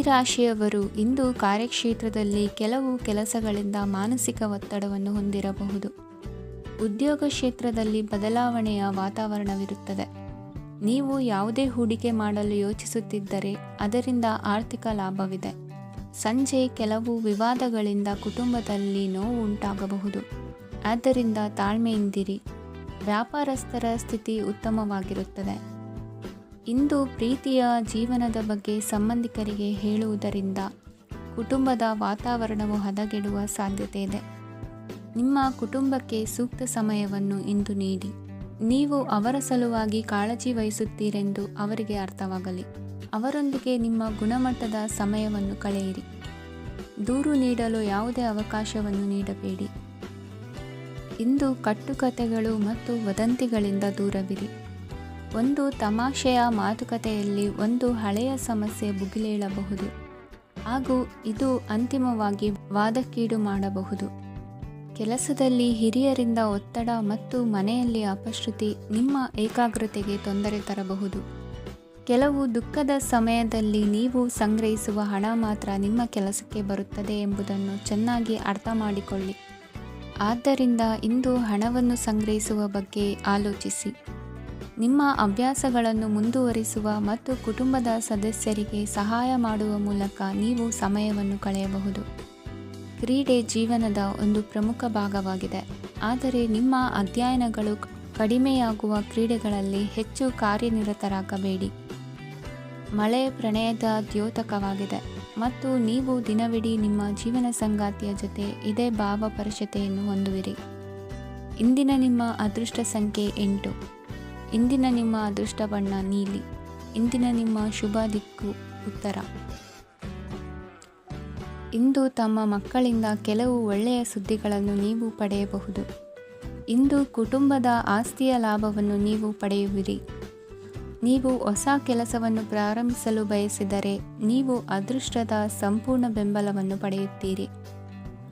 ರಾಶಿಯವರು ಇಂದು ಕಾರ್ಯಕ್ಷೇತ್ರದಲ್ಲಿ ಕೆಲವು ಕೆಲಸಗಳಿಂದ ಮಾನಸಿಕ ಒತ್ತಡವನ್ನು ಹೊಂದಿರಬಹುದು. ಉದ್ಯೋಗ ಕ್ಷೇತ್ರದಲ್ಲಿ ಬದಲಾವಣೆಯ ವಾತಾವರಣವಿರುತ್ತದೆ. ನೀವು ಯಾವುದೇ ಹೂಡಿಕೆ ಮಾಡಲು ಯೋಚಿಸುತ್ತಿದ್ದರೆ ಅದರಿಂದ ಆರ್ಥಿಕ ಲಾಭವಿದೆ. ಸಂಜೆ ಕೆಲವು ವಿವಾದಗಳಿಂದ ಕುಟುಂಬದಲ್ಲಿ ನೋವು ಉಂಟಾಗಬಹುದು. ಆದ್ದರಿಂದ ತಾಳ್ಮೆಯಿಂದಿರಿ. ವ್ಯಾಪಾರಸ್ಥರ ಸ್ಥಿತಿ ಉತ್ತಮವಾಗಿರುತ್ತದೆ. ಇಂದು ಪ್ರೀತಿಯ ಜೀವನದ ಬಗ್ಗೆ ಸಂಬಂಧಿಕರಿಗೆ ಹೇಳುವುದರಿಂದ ಕುಟುಂಬದ ವಾತಾವರಣವು ಹದಗೆಡುವ ಸಾಧ್ಯತೆ ಇದೆ. ನಿಮ್ಮ ಕುಟುಂಬಕ್ಕೆ ಸೂಕ್ತ ಸಮಯವನ್ನು ಇಂದು ನೀಡಿ. ನೀವು ಅವರ ಸಲುವಾಗಿ ಕಾಳಜಿ ವಹಿಸುತ್ತೀರೆಂದು ಅವರಿಗೆ ಅರ್ಥವಾಗಲಿ. ಅವರೊಂದಿಗೆ ನಿಮ್ಮ ಗುಣಮಟ್ಟದ ಸಮಯವನ್ನು ಕಳೆಯಿರಿ. ದೂರು ನೀಡಲು ಯಾವುದೇ ಅವಕಾಶವನ್ನು ನೀಡಬೇಡಿ. ಇಂದು ಕಟ್ಟುಕತೆಗಳು ಮತ್ತು ವದಂತಿಗಳಿಂದ ದೂರವಿರಿ. ಒಂದು ತಮಾಷೆಯ ಮಾತುಕತೆಯಲ್ಲಿ ಒಂದು ಹಳೆಯ ಸಮಸ್ಯೆ ಭುಗಿಲೇಳಬಹುದು ಹಾಗೂ ಇದು ಅಂತಿಮವಾಗಿ ವಾದಕ್ಕೀಡು ಮಾಡಬಹುದು. ಕೆಲಸದಲ್ಲಿ ಹಿರಿಯರಿಂದ ಒತ್ತಡ ಮತ್ತು ಮನೆಯಲ್ಲಿ ಅಪಶ್ರುತಿ ನಿಮ್ಮ ಏಕಾಗ್ರತೆಗೆ ತೊಂದರೆ ತರಬಹುದು. ಕೆಲವು ದುಃಖದ ಸಮಯದಲ್ಲಿ ನೀವು ಸಂಗ್ರಹಿಸುವ ಹಣ ಮಾತ್ರ ನಿಮ್ಮ ಕೆಲಸಕ್ಕೆ ಬರುತ್ತದೆ ಎಂಬುದನ್ನು ಚೆನ್ನಾಗಿ ಅರ್ಥ ಮಾಡಿಕೊಳ್ಳಿ. ಆದ್ದರಿಂದ ಇಂದು ಹಣವನ್ನು ಸಂಗ್ರಹಿಸುವ ಬಗ್ಗೆ ಆಲೋಚಿಸಿ. ನಿಮ್ಮ ಅಭ್ಯಾಸಗಳನ್ನು ಮುಂದುವರಿಸುವ ಮತ್ತು ಕುಟುಂಬದ ಸದಸ್ಯರಿಗೆ ಸಹಾಯ ಮಾಡುವ ಮೂಲಕ ನೀವು ಸಮಯವನ್ನು ಕಳೆಯಬಹುದು. ಕ್ರೀಡೆ ಜೀವನದ ಒಂದು ಪ್ರಮುಖ ಭಾಗವಾಗಿದೆ, ಆದರೆ ನಿಮ್ಮ ಅಧ್ಯಯನಗಳು ಕಡಿಮೆಯಾಗುವ ಕ್ರೀಡೆಗಳಲ್ಲಿ ಹೆಚ್ಚು ಕಾರ್ಯನಿರತರಾಗಬೇಡಿ. ಮಳೆ ಪ್ರಣಯದ ದ್ಯೋತಕವಾಗಿದೆ ಮತ್ತು ನೀವು ದಿನವಿಡೀ ನಿಮ್ಮ ಜೀವನ ಸಂಗಾತಿಯ ಜೊತೆ ಇದೇ ಭಾವಪರಶತೆಯನ್ನು ಹೊಂದುವಿರಿ. ಇಂದಿನ ನಿಮ್ಮ ಅದೃಷ್ಟ ಸಂಖ್ಯೆ 8. ಇಂದಿನ ನಿಮ್ಮ ಅದೃಷ್ಟ ಬಣ್ಣ ನೀಲಿ. ಇಂದಿನ ನಿಮ್ಮ ಶುಭ ದಿಕ್ಕು ಉತ್ತರ. ಇಂದು ತಮ್ಮ ಮಕ್ಕಳಿಂದ ಕೆಲವು ಒಳ್ಳೆಯ ಸುದ್ದಿಗಳನ್ನು ನೀವು ಪಡೆಯಬಹುದು. ಇಂದು ಕುಟುಂಬದ ಆಸ್ತಿಯ ಲಾಭವನ್ನು ನೀವು ಪಡೆಯುವಿರಿ. ನೀವು ಹೊಸ ಕೆಲಸವನ್ನು ಪ್ರಾರಂಭಿಸಲು ಬಯಸಿದರೆ ನೀವು ಅದೃಷ್ಟದ ಸಂಪೂರ್ಣ ಬೆಂಬಲವನ್ನು ಪಡೆಯುತ್ತೀರಿ.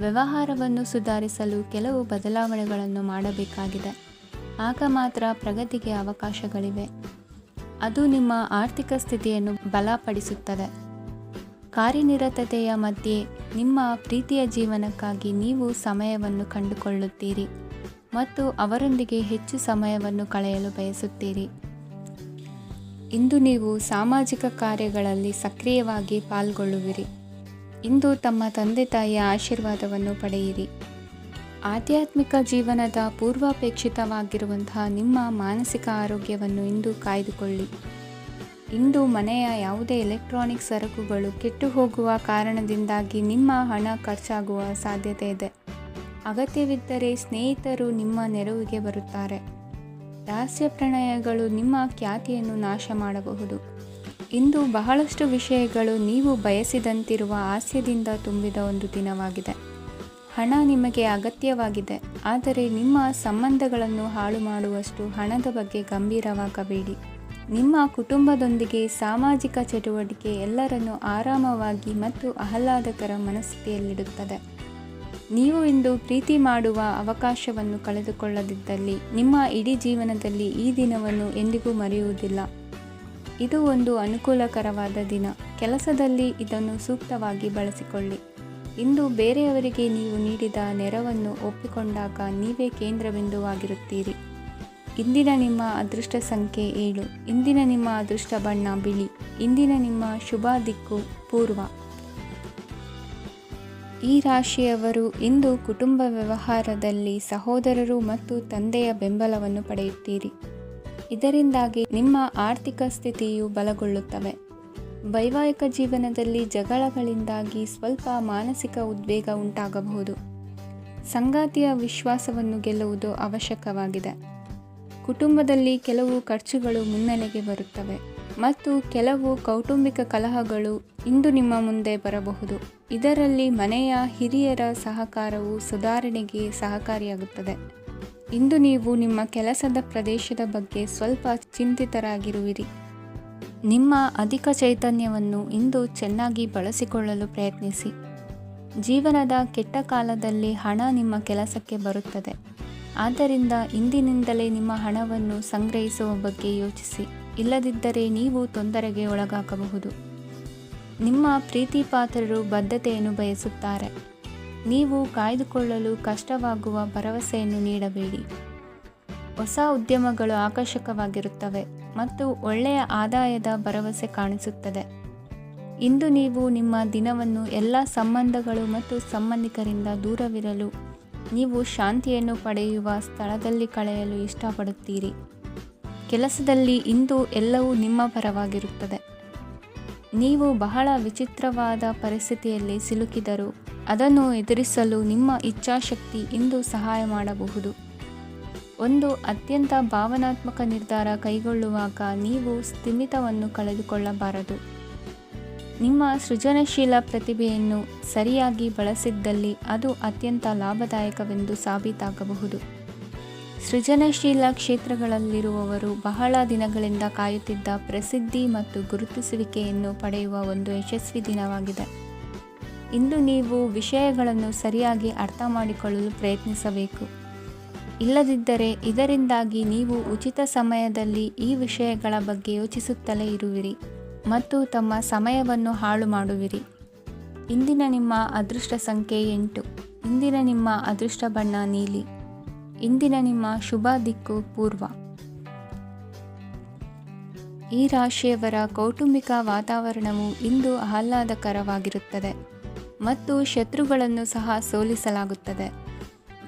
ವ್ಯವಹಾರವನ್ನು ಸುಧಾರಿಸಲು ಕೆಲವು ಬದಲಾವಣೆಗಳನ್ನು ಮಾಡಬೇಕಾಗಿದೆ. ಆಗ ಮಾತ್ರ ಪ್ರಗತಿಗೆ ಅವಕಾಶಗಳಿವೆ. ಅದು ನಿಮ್ಮ ಆರ್ಥಿಕ ಸ್ಥಿತಿಯನ್ನು ಬಲಪಡಿಸುತ್ತದೆ. ಕಾರ್ಯನಿರತತೆಯ ಮಧ್ಯೆ ನಿಮ್ಮ ಪ್ರೀತಿಯ ಜೀವನಕ್ಕಾಗಿ ನೀವು ಸಮಯವನ್ನು ಕಂಡುಕೊಳ್ಳುತ್ತೀರಿ ಮತ್ತು ಅವರೊಂದಿಗೆ ಹೆಚ್ಚು ಸಮಯವನ್ನು ಕಳೆಯಲು ಬಯಸುತ್ತೀರಿ. ಇಂದು ನೀವು ಸಾಮಾಜಿಕ ಕಾರ್ಯಗಳಲ್ಲಿ ಸಕ್ರಿಯವಾಗಿ ಪಾಲ್ಗೊಳ್ಳುವಿರಿ. ಇಂದು ತಮ್ಮ ತಂದೆ ತಾಯಿಯ ಆಶೀರ್ವಾದವನ್ನು ಪಡೆಯಿರಿ. ಆಧ್ಯಾತ್ಮಿಕ ಜೀವನದ ಪೂರ್ವಾಪೇಕ್ಷಿತವಾಗಿರುವಂತಹ ನಿಮ್ಮ ಮಾನಸಿಕ ಆರೋಗ್ಯವನ್ನು ಇಂದು ಕಾಯ್ದುಕೊಳ್ಳಿ. ಇಂದು ಮನೆಯ ಯಾವುದೇ ಎಲೆಕ್ಟ್ರಾನಿಕ್ ಸರಕುಗಳು ಕೆಟ್ಟು ಹೋಗುವ ಕಾರಣದಿಂದಾಗಿ ನಿಮ್ಮ ಹಣ ಖರ್ಚಾಗುವ ಸಾಧ್ಯತೆ ಇದೆ. ಅಗತ್ಯವಿದ್ದರೆ ಸ್ನೇಹಿತರು ನಿಮ್ಮ ನೆರವಿಗೆ ಬರುತ್ತಾರೆ. ರಹಸ್ಯ ಪ್ರಣಯಗಳು ನಿಮ್ಮ ಖ್ಯಾತಿಯನ್ನು ನಾಶ ಮಾಡಬಹುದು. ಇಂದು ಬಹಳಷ್ಟು ವಿಷಯಗಳು ನೀವು ಬಯಸಿದಂತಿರುವ ಹಾಸ್ಯದಿಂದ ತುಂಬಿದ ಒಂದು ದಿನವಾಗಿದೆ. ಹಣ ನಿಮಗೆ ಅಗತ್ಯವಾಗಿದೆ, ಆದರೆ ನಿಮ್ಮ ಸಂಬಂಧಗಳನ್ನು ಹಾಳು ಮಾಡುವಷ್ಟು ಹಣದ ಬಗ್ಗೆ ಗಂಭೀರವಾಗಬೇಡಿ. ನಿಮ್ಮ ಕುಟುಂಬದೊಂದಿಗೆ ಸಾಮಾಜಿಕ ಚಟುವಟಿಕೆ ಎಲ್ಲರನ್ನೂ ಆರಾಮವಾಗಿ ಮತ್ತು ಆಹ್ಲಾದಕರ ಮನಸ್ಥಿತಿಯಲ್ಲಿಡುತ್ತದೆ. ನೀವು ಇಂದು ಪ್ರೀತಿ ಮಾಡುವ ಅವಕಾಶವನ್ನು ಕಳೆದುಕೊಳ್ಳದಿದ್ದಲ್ಲಿ ನಿಮ್ಮ ಇಡೀ ಜೀವನದಲ್ಲಿ ಈ ದಿನವನ್ನು ಎಂದಿಗೂ ಮರೆಯುವುದಿಲ್ಲ. ಇದು ಒಂದು ಅನುಕೂಲಕರವಾದ ದಿನ. ಕೆಲಸದಲ್ಲಿ ಇದನ್ನು ಸೂಕ್ತವಾಗಿ ಬಳಸಿಕೊಳ್ಳಿ. ಇಂದು ಬೇರೆಯವರಿಗೆ ನೀವು ನೀಡಿದ ನೆರವನ್ನು ಒಪ್ಪಿಕೊಂಡಾಗ ನೀವೇ ಕೇಂದ್ರಬಿಂದುವಾಗಿರುತ್ತೀರಿ. ಇಂದಿನ ನಿಮ್ಮ ಅದೃಷ್ಟ ಸಂಖ್ಯೆ 7. ಇಂದಿನ ನಿಮ್ಮ ಅದೃಷ್ಟ ಬಣ್ಣ ಬಿಳಿ. ಇಂದಿನ ನಿಮ್ಮ ಶುಭ ದಿಕ್ಕು ಪೂರ್ವ. ಈ ರಾಶಿಯವರು ಇಂದು ಕುಟುಂಬ ವ್ಯವಹಾರದಲ್ಲಿ ಸಹೋದರರು ಮತ್ತು ತಂದೆಯ ಬೆಂಬಲವನ್ನು ಪಡೆಯುತ್ತೀರಿ. ಇದರಿಂದಾಗಿ ನಿಮ್ಮ ಆರ್ಥಿಕ ಸ್ಥಿತಿಯು ಬಲಗೊಳ್ಳುತ್ತವೆ. ವೈವಾಹಿಕ ಜೀವನದಲ್ಲಿ ಜಗಳಗಳಿಂದಾಗಿ ಸ್ವಲ್ಪ ಮಾನಸಿಕ ಉದ್ವೇಗ ಉಂಟಾಗಬಹುದು. ಸಂಗಾತಿಯ ವಿಶ್ವಾಸವನ್ನು ಗೆಲ್ಲುವುದು ಅವಶ್ಯಕವಾಗಿದೆ. ಕುಟುಂಬದಲ್ಲಿ ಕೆಲವು ಖರ್ಚುಗಳು ಮುನ್ನೆಲೆಗೆ ಬರುತ್ತವೆ ಮತ್ತು ಕೆಲವು ಕೌಟುಂಬಿಕ ಕಲಹಗಳು ಇಂದು ನಿಮ್ಮ ಮುಂದೆ ಬರಬಹುದು. ಇದರಲ್ಲಿ ಮನೆಯ ಹಿರಿಯರ ಸಹಕಾರವು ಸುಧಾರಣೆಗೆ ಸಹಕಾರಿಯಾಗುತ್ತದೆ. ಇಂದು ನೀವು ನಿಮ್ಮ ಕೆಲಸದ ಪ್ರದೇಶದ ಬಗ್ಗೆ ಸ್ವಲ್ಪ ಚಿಂತಿತರಾಗಿರುವಿರಿ. ನಿಮ್ಮ ಅಧಿಕ ಚೈತನ್ಯವನ್ನು ಇಂದು ಚೆನ್ನಾಗಿ ಬಳಸಿಕೊಳ್ಳಲು ಪ್ರಯತ್ನಿಸಿ. ಜೀವನದ ಕೆಟ್ಟ ಕಾಲದಲ್ಲಿ ಹಣ ನಿಮ್ಮ ಕೆಲಸಕ್ಕೆ ಬರುತ್ತದೆ. ಆದ್ದರಿಂದ ಇಂದಿನಿಂದಲೇ ನಿಮ್ಮ ಹಣವನ್ನು ಸಂಗ್ರಹಿಸುವ ಬಗ್ಗೆ ಯೋಚಿಸಿ. ಇಲ್ಲದಿದ್ದರೆ ನೀವು ತೊಂದರೆಗೆ ಒಳಗಾಗಬಹುದು. ನಿಮ್ಮ ಪ್ರೀತಿಪಾತ್ರರು ಬದ್ಧತೆಯನ್ನು ಬಯಸುತ್ತಾರೆ. ನೀವು ಕಾಯ್ದುಕೊಳ್ಳಲು ಕಷ್ಟವಾಗುವ ಭರವಸೆಯನ್ನು ನೀಡಬೇಡಿ. ಹೊಸ ಉದ್ಯಮಗಳು ಆಕರ್ಷಕವಾಗಿರುತ್ತವೆ ಮತ್ತು ಒಳ್ಳೆಯ ಆದಾಯದ ಭರವಸೆ ಕಾಣಿಸುತ್ತದೆ. ಇಂದು ನೀವು ನಿಮ್ಮ ದಿನವನ್ನು ಎಲ್ಲ ಸಂಬಂಧಗಳು ಮತ್ತು ಸಂಬಂಧಿಕರಿಂದ ದೂರವಿರಲು ನೀವು ಶಾಂತಿಯನ್ನು ಪಡೆಯುವ ಸ್ಥಳದಲ್ಲಿ ಕಳೆಯಲು ಇಷ್ಟಪಡುತ್ತೀರಿ. ಕೆಲಸದಲ್ಲಿ ಇಂದು ಎಲ್ಲವೂ ನಿಮ್ಮ ಪರವಾಗಿರುತ್ತದೆ. ನೀವು ಬಹಳ ವಿಚಿತ್ರವಾದ ಪರಿಸ್ಥಿತಿಯಲ್ಲಿ ಸಿಲುಕಿದರೂ ಅದನ್ನು ಎದುರಿಸಲು ನಿಮ್ಮ ಇಚ್ಛಾಶಕ್ತಿ ಇಂದು ಸಹಾಯ ಮಾಡಬಹುದು. ಒಂದು ಅತ್ಯಂತ ಭಾವನಾತ್ಮಕ ನಿರ್ಧಾರ ಕೈಗೊಳ್ಳುವಾಗ ನೀವು ಸ್ಥಿಮಿತವನ್ನು ಕಳೆದುಕೊಳ್ಳಬಾರದು. ನಿಮ್ಮ ಸೃಜನಶೀಲ ಪ್ರತಿಭೆಯನ್ನು ಸರಿಯಾಗಿ ಬಳಸಿದ್ದಲ್ಲಿ ಅದು ಅತ್ಯಂತ ಲಾಭದಾಯಕವೆಂದು ಸಾಬೀತಾಗಬಹುದು. ಸೃಜನಶೀಲ ಕ್ಷೇತ್ರಗಳಲ್ಲಿರುವವರು ಬಹಳ ದಿನಗಳಿಂದ ಕಾಯುತ್ತಿದ್ದ ಪ್ರಸಿದ್ಧಿ ಮತ್ತು ಗುರುತಿಸುವಿಕೆಯನ್ನು ಪಡೆಯುವ ಒಂದು ಯಶಸ್ವಿ ದಿನವಾಗಿದೆ. ಇಂದು ನೀವು ವಿಷಯಗಳನ್ನು ಸರಿಯಾಗಿ ಅರ್ಥ ಮಾಡಿಕೊಳ್ಳಲು ಪ್ರಯತ್ನಿಸಬೇಕು. ಇಲ್ಲದಿದ್ದರೆ ಇದರಿಂದಾಗಿ ನೀವು ಉಚಿತ ಸಮಯದಲ್ಲಿ ಈ ವಿಷಯಗಳ ಬಗ್ಗೆ ಯೋಚಿಸುತ್ತಲೇ ಇರುವಿರಿ ಮತ್ತು ತಮ್ಮ ಸಮಯವನ್ನು ಹಾಳು ಮಾಡುವಿರಿ. ಇಂದಿನ ನಿಮ್ಮ ಅದೃಷ್ಟ ಸಂಖ್ಯೆ 8. ಇಂದಿನ ನಿಮ್ಮ ಅದೃಷ್ಟ ಬಣ್ಣ ನೀಲಿ. ಇಂದಿನ ನಿಮ್ಮ ಶುಭ ದಿಕ್ಕು ಪೂರ್ವ. ಈ ರಾಶಿಯವರ ಕೌಟುಂಬಿಕ ವಾತಾವರಣವು ಇಂದು ಆಹ್ಲಾದಕರವಾಗಿರುತ್ತದೆ ಮತ್ತು ಶತ್ರುಗಳನ್ನು ಸಹ ಸೋಲಿಸಲಾಗುತ್ತದೆ.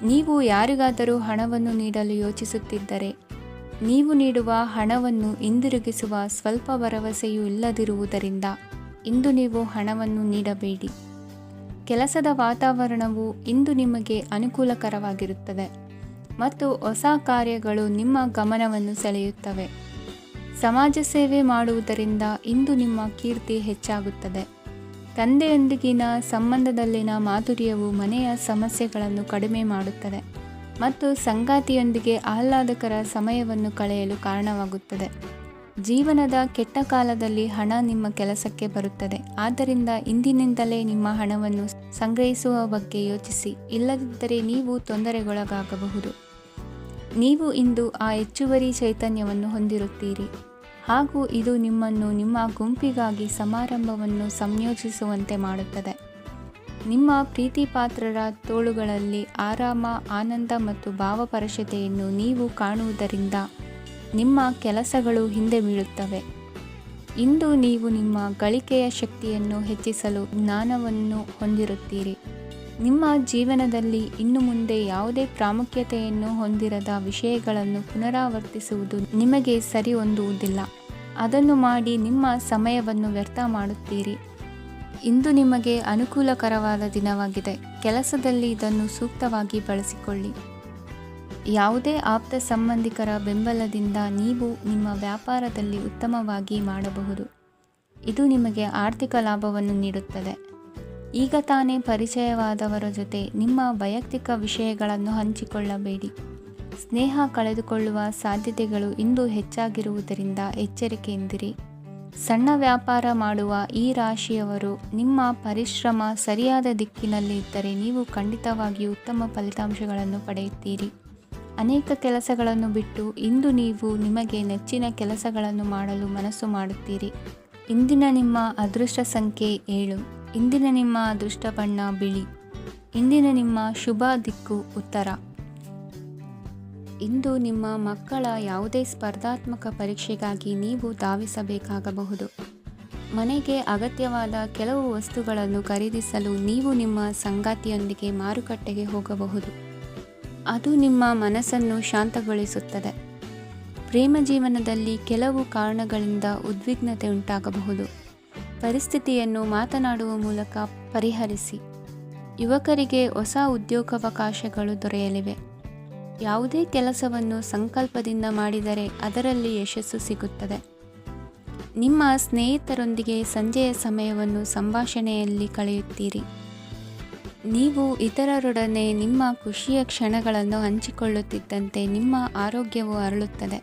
ನೀವು ಯಾರಿಗಾದರೂ ಹಣವನ್ನು ನೀಡಲು ಯೋಚಿಸುತ್ತಿದ್ದರೆ, ನೀವು ನೀಡುವ ಹಣವನ್ನು ಹಿಂದಿರುಗಿಸುವ ಸ್ವಲ್ಪ ಭರವಸೆಯೂ ಇಲ್ಲದಿರುವುದರಿಂದ ಇಂದು ನೀವು ಹಣವನ್ನು ನೀಡಬೇಡಿ. ಕೆಲಸದ ವಾತಾವರಣವು ಇಂದು ನಿಮಗೆ ಅನುಕೂಲಕರವಾಗಿರುತ್ತದೆ ಮತ್ತು ಹೊಸ ಕಾರ್ಯಗಳು ನಿಮ್ಮ ಗಮನವನ್ನು ಸೆಳೆಯುತ್ತವೆ. ಸಮಾಜ ಸೇವೆ ಮಾಡುವುದರಿಂದ ಇಂದು ನಿಮ್ಮ ಕೀರ್ತಿ ಹೆಚ್ಚಾಗುತ್ತದೆ. ತಂದೆಯೊಂದಿಗಿನ ಸಂಬಂಧದಲ್ಲಿನ ಮಾಧುರ್ಯವು ಮನೆಯ ಸಮಸ್ಯೆಗಳನ್ನು ಕಡಿಮೆ ಮಾಡುತ್ತದೆ ಮತ್ತು ಸಂಗಾತಿಯೊಂದಿಗೆ ಆಹ್ಲಾದಕರ ಸಮಯವನ್ನು ಕಳೆಯಲು ಕಾರಣವಾಗುತ್ತದೆ. ಜೀವನದ ಕೆಟ್ಟ ಕಾಲದಲ್ಲಿ ಹಣ ನಿಮ್ಮ ಕೆಲಸಕ್ಕೆ ಬರುತ್ತದೆ. ಆದ್ದರಿಂದ ಇಂದಿನಿಂದಲೇ ನಿಮ್ಮ ಹಣವನ್ನು ಸಂಗ್ರಹಿಸುವ ಬಗ್ಗೆ ಯೋಚಿಸಿ, ಇಲ್ಲದಿದ್ದರೆ ನೀವು ತೊಂದರೆಗೊಳಗಾಗಬಹುದು. ನೀವು ಇಂದು ಆ ಹೆಚ್ಚುವರಿ ಚೈತನ್ಯವನ್ನು ಹೊಂದಿರುತ್ತೀರಿ ಹಾಗೂ ಇದು ನಿಮ್ಮನ್ನು ನಿಮ್ಮ ಗುಂಪಿಗಾಗಿ ಸಮಾರಂಭವನ್ನು ಸಂಯೋಜಿಸುವಂತೆ ಮಾಡುತ್ತದೆ. ನಿಮ್ಮ ಪ್ರೀತಿಪಾತ್ರರ ತೋಳುಗಳಲ್ಲಿ ಆರಾಮ, ಆನಂದ ಮತ್ತು ಭಾವಪರಶತೆಯನ್ನು ನೀವು ಕಾಣುವುದರಿಂದ ನಿಮ್ಮ ಕೆಲಸಗಳು ಹಿಂದೆ ಬೀಳುತ್ತವೆ. ಇಂದು ನೀವು ನಿಮ್ಮ ಗಳಿಕೆಯ ಶಕ್ತಿಯನ್ನು ಹೆಚ್ಚಿಸಲು ಜ್ಞಾನವನ್ನು ಹೊಂದಿರುತ್ತೀರಿ. ನಿಮ್ಮ ಜೀವನದಲ್ಲಿ ಇನ್ನು ಮುಂದೆ ಯಾವುದೇ ಪ್ರಾಮುಖ್ಯತೆಯನ್ನು ಹೊಂದಿರದ ವಿಷಯಗಳನ್ನು ಪುನರಾವರ್ತಿಸುವುದು ನಿಮಗೆ ಸರಿ ಹೊಂದುವುದಿಲ್ಲ. ಅದನ್ನು ಮಾಡಿ ನಿಮ್ಮ ಸಮಯವನ್ನು ವ್ಯರ್ಥ ಮಾಡುತ್ತೀರಿ. ಇಂದು ನಿಮಗೆ ಅನುಕೂಲಕರವಾದ ದಿನವಾಗಿದೆ. ಕೆಲಸದಲ್ಲಿ ಇದನ್ನು ಸೂಕ್ತವಾಗಿ ಬಳಸಿಕೊಳ್ಳಿ. ಯಾವುದೇ ಆಪ್ತ ಸಂಬಂಧಿಕರ ಬೆಂಬಲದಿಂದ ನೀವು ನಿಮ್ಮ ವ್ಯಾಪಾರದಲ್ಲಿ ಉತ್ತಮವಾಗಿ ಮಾಡಬಹುದು. ಇದು ನಿಮಗೆ ಆರ್ಥಿಕ ಲಾಭವನ್ನು ನೀಡುತ್ತದೆ. ಈಗ ತಾನೇ ಪರಿಚಯವಾದವರ ಜೊತೆ ನಿಮ್ಮ ವೈಯಕ್ತಿಕ ವಿಷಯಗಳನ್ನು ಹಂಚಿಕೊಳ್ಳಬೇಡಿ. ಸ್ನೇಹ ಕಳೆದುಕೊಳ್ಳುವ ಸಾಧ್ಯತೆಗಳು ಇಂದು ಹೆಚ್ಚಾಗಿರುವುದರಿಂದ ಎಚ್ಚರಿಕೆಯಿಂದಿರಿ. ಸಣ್ಣ ವ್ಯಾಪಾರ ಮಾಡುವ ಈ ರಾಶಿಯವರು ನಿಮ್ಮ ಪರಿಶ್ರಮ ಸರಿಯಾದ ದಿಕ್ಕಿನಲ್ಲಿ ಇದ್ದರೆ ನೀವು ಖಂಡಿತವಾಗಿಯೂ ಉತ್ತಮ ಫಲಿತಾಂಶಗಳನ್ನು ಪಡೆಯುತ್ತೀರಿ. ಅನೇಕ ಕೆಲಸಗಳನ್ನು ಬಿಟ್ಟು ಇಂದು ನೀವು ನಿಮಗೆ ನೆಚ್ಚಿನ ಕೆಲಸಗಳನ್ನು ಮಾಡಲು ಮನಸ್ಸು ಮಾಡುತ್ತೀರಿ. ಇಂದಿನ ನಿಮ್ಮ ಅದೃಷ್ಟ ಸಂಖ್ಯೆ 7. ಇಂದಿನ ನಿಮ್ಮ ಅದೃಷ್ಟ ಬಣ್ಣ ಬಿಳಿ. ಇಂದಿನ ನಿಮ್ಮ ಶುಭ ದಿಕ್ಕು ಉತ್ತರ. ಇಂದು ನಿಮ್ಮ ಮಕ್ಕಳ ಯಾವುದೇ ಸ್ಪರ್ಧಾತ್ಮಕ ಪರೀಕ್ಷೆಗಾಗಿ ನೀವು ಧಾವಿಸಬೇಕಾಗಬಹುದು. ಮನೆಗೆ ಅಗತ್ಯವಾದ ಕೆಲವು ವಸ್ತುಗಳನ್ನು ಖರೀದಿಸಲು ನೀವು ನಿಮ್ಮ ಸಂಗಾತಿಯೊಂದಿಗೆ ಮಾರುಕಟ್ಟೆಗೆ ಹೋಗಬಹುದು. ಅದು ನಿಮ್ಮ ಮನಸ್ಸನ್ನು ಶಾಂತಗೊಳಿಸುತ್ತದೆ. ಪ್ರೇಮ ಜೀವನದಲ್ಲಿ ಕೆಲವು ಕಾರಣಗಳಿಂದ ಉದ್ವಿಗ್ನತೆ ಉಂಟಾಗಬಹುದು. ಪರಿಸ್ಥಿತಿಯನ್ನು ಮಾತನಾಡುವ ಮೂಲಕ ಪರಿಹರಿಸಿ. ಯುವಕರಿಗೆ ಹೊಸ ಉದ್ಯೋಗಾವಕಾಶಗಳು ದೊರೆಯಲಿವೆ. ಯಾವುದೇ ಕೆಲಸವನ್ನು ಸಂಕಲ್ಪದಿಂದ ಮಾಡಿದರೆ ಅದರಲ್ಲಿ ಯಶಸ್ಸು ಸಿಗುತ್ತದೆ. ನಿಮ್ಮ ಸ್ನೇಹಿತರೊಂದಿಗೆ ಸಂಜೆಯ ಸಮಯವನ್ನು ಸಂಭಾಷಣೆಯಲ್ಲಿ ಕಳೆಯುತ್ತೀರಿ. ನೀವು ಇತರರೊಡನೆ ನಿಮ್ಮ ಖುಷಿಯ ಕ್ಷಣಗಳನ್ನು ಹಂಚಿಕೊಳ್ಳುತ್ತಿದ್ದಂತೆ ನಿಮ್ಮ ಆರೋಗ್ಯವು ಅರಳುತ್ತದೆ.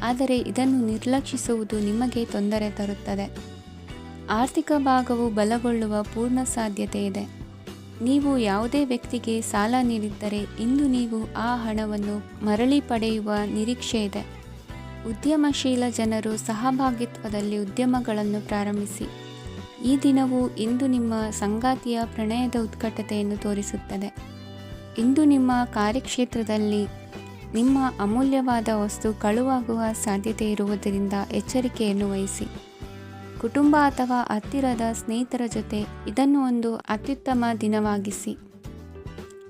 ಆದರೆ ಇದನ್ನು ನಿರ್ಲಕ್ಷಿಸುವುದು ನಿಮಗೆ ತೊಂದರೆ ತರುತ್ತದೆ. ಆರ್ಥಿಕ ಭಾಗವು ಬಲಗೊಳ್ಳುವ ಪೂರ್ಣ ಸಾಧ್ಯತೆ ಇದೆ. ನೀವು ಯಾವುದೇ ವ್ಯಕ್ತಿಗೆ ಸಾಲ ನೀಡಿದ್ದರೆ ಇಂದು ನೀವು ಆ ಹಣವನ್ನು ಮರಳಿ ಪಡೆಯುವ ನಿರೀಕ್ಷೆ ಇದೆ. ಉದ್ಯಮಶೀಲ ಜನರು ಸಹಭಾಗಿತ್ವದಲ್ಲಿ ಉದ್ಯಮಗಳನ್ನು ಪ್ರಾರಂಭಿಸಿ. ಈ ದಿನವು ಇಂದು ನಿಮ್ಮ ಸಂಗಾತಿಯ ಪ್ರಣಯದ ಉತ್ಕಟತೆಯನ್ನು ತೋರಿಸುತ್ತದೆ. ಇಂದು ನಿಮ್ಮ ಕಾರ್ಯಕ್ಷೇತ್ರದಲ್ಲಿ ನಿಮ್ಮ ಅಮೂಲ್ಯವಾದ ವಸ್ತು ಕಳುವಾಗುವ ಸಾಧ್ಯತೆ ಇರುವುದರಿಂದ ಎಚ್ಚರಿಕೆಯನ್ನು ವಹಿಸಿ. ಕುಟುಂಬ ಅಥವಾ ಹತ್ತಿರದ ಸ್ನೇಹಿತರ ಜೊತೆ ಇದನ್ನು ಒಂದು ಅತ್ಯುತ್ತಮ ದಿನವಾಗಿಸಿ.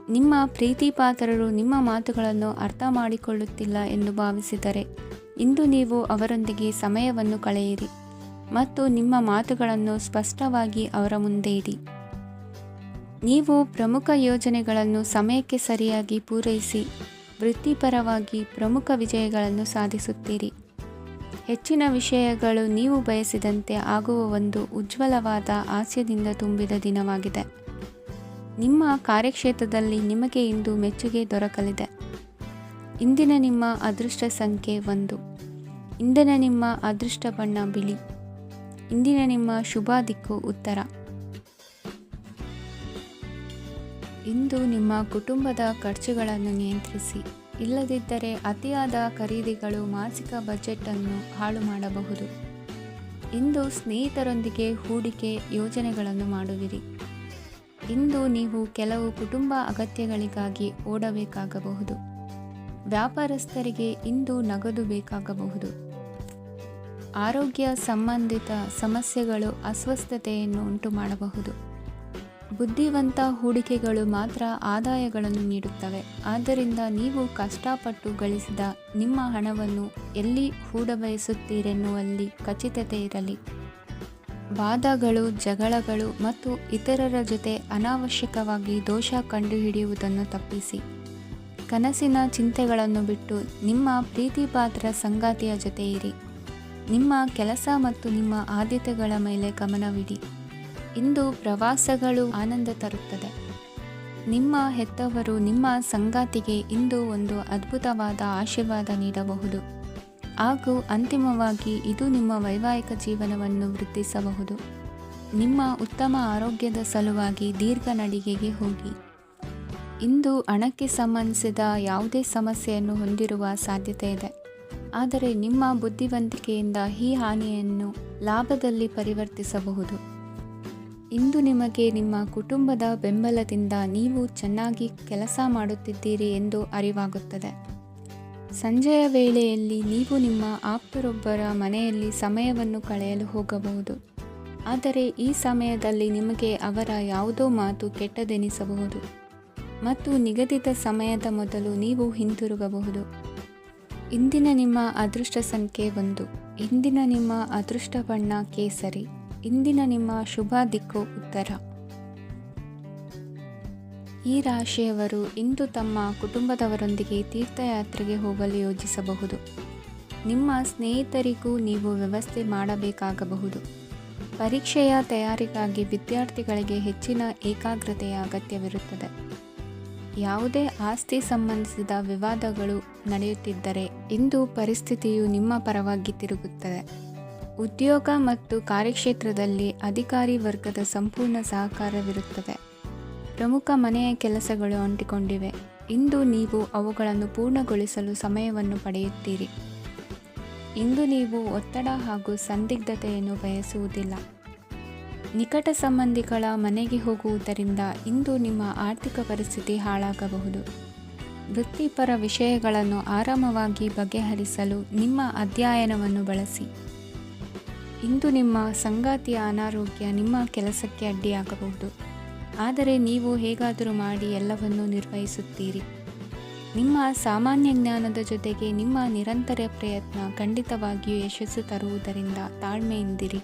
ನಿಮ್ಮ ಪ್ರೀತಿಪಾತ್ರರು ನಿಮ್ಮ ಮಾತುಗಳನ್ನು ಅರ್ಥ ಮಾಡಿಕೊಳ್ಳುತ್ತಿಲ್ಲ ಎಂದು ಭಾವಿಸಿದರೆ ಇಂದು ನೀವು ಅವರೊಂದಿಗೆ ಸಮಯವನ್ನು ಕಳೆಯಿರಿ ಮತ್ತು ನಿಮ್ಮ ಮಾತುಗಳನ್ನು ಸ್ಪಷ್ಟವಾಗಿ ಅವರ ಮುಂದೆ ಇಡಿ. ನೀವು ಪ್ರಮುಖ ಯೋಜನೆಗಳನ್ನು ಸಮಯಕ್ಕೆ ಸರಿಯಾಗಿ ಪೂರೈಸಿ ವೃತ್ತಿಪರವಾಗಿ ಪ್ರಮುಖ ವಿಜಯಗಳನ್ನು ಸಾಧಿಸುತ್ತೀರಿ. ಹೆಚ್ಚಿನ ವಿಷಯಗಳು ನೀವು ಬಯಸಿದಂತೆ ಆಗುವ ಒಂದು ಉಜ್ವಲವಾದ ಹಾಸ್ಯದಿಂದ ತುಂಬಿದ ದಿನವಾಗಿದೆ. ನಿಮ್ಮ ಕಾರ್ಯಕ್ಷೇತ್ರದಲ್ಲಿ ನಿಮಗೆ ಇಂದು ಮೆಚ್ಚುಗೆ ದೊರಕಲಿದೆ. ಇಂದಿನ ನಿಮ್ಮ ಅದೃಷ್ಟ ಸಂಖ್ಯೆ 1. ಇಂದಿನ ನಿಮ್ಮ ಅದೃಷ್ಟ ಬಣ್ಣ ಬಿಳಿ. ಇಂದಿನ ನಿಮ್ಮ ಶುಭ ದಿಕ್ಕು ಉತ್ತರ. ಇಂದು ನಿಮ್ಮ ಕುಟುಂಬದ ಖರ್ಚುಗಳನ್ನು ನಿಯಂತ್ರಿಸಿ. ಇಲ್ಲದಿದ್ದರೆ ಅತಿಯಾದ ಖರೀದಿಗಳು ಮಾಸಿಕ ಬಜೆಟನ್ನು ಹಾಳು ಮಾಡಬಹುದು. ಇಂದು ಸ್ನೇಹಿತರೊಂದಿಗೆ ಹೂಡಿಕೆ ಯೋಜನೆಗಳನ್ನು ಮಾಡುವಿರಿ. ಇಂದು ನೀವು ಕೆಲವು ಕುಟುಂಬ ಅಗತ್ಯಗಳಿಗಾಗಿ ಓಡಬೇಕಾಗಬಹುದು. ವ್ಯಾಪಾರಸ್ಥರಿಗೆ ಇಂದು ನಗದು ಬೇಕಾಗಬಹುದು. ಆರೋಗ್ಯ ಸಂಬಂಧಿತ ಸಮಸ್ಯೆಗಳು ಅಸ್ವಸ್ಥತೆಯನ್ನು ಉಂಟುಮಾಡಬಹುದು. ಬುದ್ಧಿವಂತ ಹೂಡಿಕೆಗಳು ಮಾತ್ರ ಆದಾಯಗಳನ್ನು ನೀಡುತ್ತವೆ. ಆದ್ದರಿಂದ ನೀವು ಕಷ್ಟಪಟ್ಟು ಗಳಿಸಿದ ನಿಮ್ಮ ಹಣವನ್ನು ಎಲ್ಲಿ ಹೂಡಬಯಸುತ್ತೀರೆನ್ನುವಲ್ಲಿ ಖಚಿತತೆ ಇರಲಿ. ವಾದಗಳು, ಜಗಳಗಳು ಮತ್ತು ಇತರರ ಜೊತೆ ಅನಾವಶ್ಯಕವಾಗಿ ದೋಷ ಕಂಡುಹಿಡಿಯುವುದನ್ನು ತಪ್ಪಿಸಿ. ಕನಸಿನ ಚಿಂತೆಗಳನ್ನು ಬಿಟ್ಟು ನಿಮ್ಮ ಪ್ರೀತಿಪಾತ್ರ ಸಂಗಾತಿಯ ಜೊತೆ ಇರಿ. ನಿಮ್ಮ ಕೆಲಸ ಮತ್ತು ನಿಮ್ಮ ಆದ್ಯತೆಗಳ ಮೇಲೆ ಗಮನವಿಡಿ. ಇಂದು ಪ್ರವಾಸಗಳು ಆನಂದ ತರುತ್ತದೆ. ನಿಮ್ಮ ಹೆತ್ತವರು ನಿಮ್ಮ ಸಂಗಾತಿಗೆ ಇಂದು ಒಂದು ಅದ್ಭುತವಾದ ಆಶೀರ್ವಾದ ನೀಡಬಹುದು ಹಾಗೂ ಅಂತಿಮವಾಗಿ ಇದು ನಿಮ್ಮ ವೈವಾಹಿಕ ಜೀವನವನ್ನು ವೃದ್ಧಿಸಬಹುದು. ನಿಮ್ಮ ಉತ್ತಮ ಆರೋಗ್ಯದ ಸಲುವಾಗಿ ದೀರ್ಘ ನಡಿಗೆಗೆ ಹೋಗಿ. ಇಂದು ಹಣಕ್ಕೆ ಸಂಬಂಧಿಸಿದ ಯಾವುದೇ ಸಮಸ್ಯೆಯನ್ನು ಹೊಂದಿರುವ ಸಾಧ್ಯತೆ ಇದೆ. ಆದರೆ ನಿಮ್ಮ ಬುದ್ಧಿವಂತಿಕೆಯಿಂದ ಈ ಹಾನಿಯನ್ನು ಲಾಭದಲ್ಲಿ ಪರಿವರ್ತಿಸಬಹುದು. ಇಂದು ನಿಮಗೆ ನಿಮ್ಮ ಕುಟುಂಬದ ಬೆಂಬಲದಿಂದ ನೀವು ಚೆನ್ನಾಗಿ ಕೆಲಸ ಮಾಡುತ್ತಿದ್ದೀರಿ ಎಂದು ಅರಿವಾಗುತ್ತದೆ. ಸಂಜೆಯ ವೇಳೆಯಲ್ಲಿ ನೀವು ನಿಮ್ಮ ಆಪ್ತರೊಬ್ಬರ ಮನೆಯಲ್ಲಿ ಸಮಯವನ್ನು ಕಳೆಯಲು ಹೋಗಬಹುದು. ಆದರೆ ಈ ಸಮಯದಲ್ಲಿ ನಿಮಗೆ ಅವರ ಯಾವುದೋ ಮಾತು ಕೆಟ್ಟದೆನಿಸಬಹುದು ಮತ್ತು ನಿಗದಿತ ಸಮಯದ ಮೊದಲು ನೀವು ಹಿಂತಿರುಗಬಹುದು. ಇಂದಿನ ನಿಮ್ಮ ಅದೃಷ್ಟ ಸಂಖ್ಯೆ 1. ಇಂದಿನ ನಿಮ್ಮ ಅದೃಷ್ಟ ಬಣ್ಣ ಕೇಸರಿ. ಇಂದಿನ ನಿಮ್ಮ ಶುಭ ದಿಕ್ಕು ಉತ್ತರ. ಈ ರಾಶಿಯವರು ಇಂದು ತಮ್ಮ ಕುಟುಂಬದವರೊಂದಿಗೆ ತೀರ್ಥಯಾತ್ರೆಗೆ ಹೋಗಲು ಯೋಜಿಸಬಹುದು. ನಿಮ್ಮ ಸ್ನೇಹಿತರಿಗೂ ನೀವು ವ್ಯವಸ್ಥೆ ಮಾಡಬೇಕಾಗಬಹುದು. ಪರೀಕ್ಷೆಯ ತಯಾರಿಗಾಗಿ ವಿದ್ಯಾರ್ಥಿಗಳಿಗೆ ಹೆಚ್ಚಿನ ಏಕಾಗ್ರತೆಯ ಅಗತ್ಯವಿರುತ್ತದೆ. ಯಾವುದೇ ಆಸ್ತಿ ಸಂಬಂಧಿಸಿದ ವಿವಾದಗಳು ನಡೆಯುತ್ತಿದ್ದರೆ ಇಂದು ಪರಿಸ್ಥಿತಿಯು ನಿಮ್ಮ ಪರವಾಗಿ ತಿರುಗುತ್ತದೆ. ಉದ್ಯೋಗ ಮತ್ತು ಕಾರ್ಯಕ್ಷೇತ್ರದಲ್ಲಿ ಅಧಿಕಾರಿ ವರ್ಗದ ಸಂಪೂರ್ಣ ಸಹಕಾರವಿರುತ್ತದೆ. ಪ್ರಮುಖ ಮನೆಯ ಕೆಲಸಗಳು ಅಂಟಿಕೊಂಡಿವೆ. ಇಂದು ನೀವು ಅವುಗಳನ್ನು ಪೂರ್ಣಗೊಳಿಸಲು ಸಮಯವನ್ನು ಪಡೆಯುತ್ತೀರಿ. ಇಂದು ನೀವು ಒತ್ತಡ ಹಾಗೂ ಸಂದಿಗ್ಧತೆಯನ್ನು ಬಯಸುವುದಿಲ್ಲ. ನಿಕಟ ಸಂಬಂಧಿಗಳ ಮನೆಗೆ ಹೋಗುವುದರಿಂದ ಇಂದು ನಿಮ್ಮ ಆರ್ಥಿಕ ಪರಿಸ್ಥಿತಿ ಹಾಳಾಗಬಹುದು. ವೃತ್ತಿಪರ ವಿಷಯಗಳನ್ನು ಆರಾಮವಾಗಿ ಬಗೆಹರಿಸಲು ನಿಮ್ಮ ಅಧ್ಯಯನವನ್ನು ಬಳಸಿ. ಇಂದು ನಿಮ್ಮ ಸಂಗಾತಿಯ ಅನಾರೋಗ್ಯ ನಿಮ್ಮ ಕೆಲಸಕ್ಕೆ ಅಡ್ಡಿಯಾಗಬಹುದು. ಆದರೆ ನೀವು ಹೇಗಾದರೂ ಮಾಡಿ ಎಲ್ಲವನ್ನೂ ನಿರ್ವಹಿಸುತ್ತೀರಿ. ನಿಮ್ಮ ಸಾಮಾನ್ಯ ಜ್ಞಾನದ ಜೊತೆಗೆ ನಿಮ್ಮ ನಿರಂತರ ಪ್ರಯತ್ನ ಖಂಡಿತವಾಗಿಯೂ ಯಶಸ್ಸು ತರುವುದರಿಂದ ತಾಳ್ಮೆಯಿಂದಿರಿ.